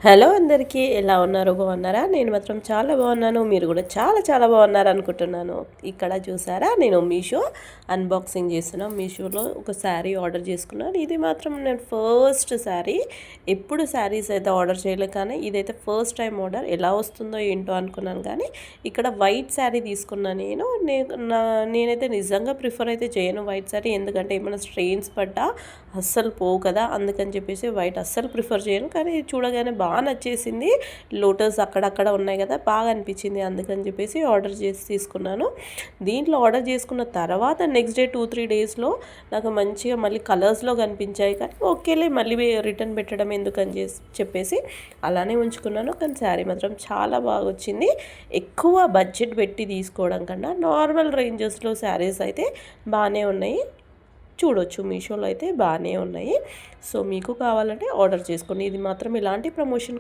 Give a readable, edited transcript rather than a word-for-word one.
Hello అందరికీ, ఎలా ఉన్నారు? బాగున్నారా? నేను మాత్రం చాలా బాగున్నాను. మీరు కూడా చాలా చాలా బాగున్నారు అనుకుంటున్నాను. ఇక్కడ చూసారా, నేను మీషో అన్బాక్సింగ్ చేస్తున్నాను. మీషోలో ఒక శారీ ఆర్డర్ చేసుకున్నాను. ఇది మాత్రం నేను ఫస్ట్ శారీ. ఎప్పుడు శారీస్ అయితే ఆర్డర్ చేయలేదు, కానీ ఇదైతే ఫస్ట్ టైం ఆర్డర్. ఎలా వస్తుందో ఏంటో అనుకున్నాను, కానీ ఇక్కడ వైట్ శారీ తీసుకున్నాను నేనైతే నిజంగా ప్రిఫర్ అయితే చేయను వైట్ శారీ. ఎందుకంటే ఏమైనా స్ట్రెయిన్స్ పడ్డా అస్సలు పోవు కదా, అందుకని చెప్పేసి వైట్ అస్సలు ప్రిఫర్ చేయను. కానీ చూడగానే బాగా నచ్చేసింది. లోటస్ అక్కడక్కడ ఉన్నాయి కదా, బాగా అనిపించింది. అందుకని చెప్పేసి ఆర్డర్ చేసి తీసుకున్నాను. దీంట్లో ఆర్డర్ చేసుకున్న తర్వాత నెక్స్ట్ డే 2-3 డేస్లో నాకు మంచిగా మళ్ళీ కలర్స్లో కనిపించాయి. కానీ ఓకేలే, మళ్ళీ రిటర్న్ పెట్టడం ఎందుకని చెప్పేసి అలానే ఉంచుకున్నాను. కానీ శారీ మాత్రం చాలా బాగా వచ్చింది. ఎక్కువ బడ్జెట్ పెట్టి తీసుకోవడం కన్నా నార్మల్ రేంజెస్లో శారీస్ అయితే బాగానే ఉన్నాయి. చూడొచ్చు, మీషోలో అయితే బాగానే ఉన్నాయి. సో మీకు కావాలంటే ఆర్డర్ చేసుకోండి. ఇది మాత్రం ఎలాంటి ప్రమోషన్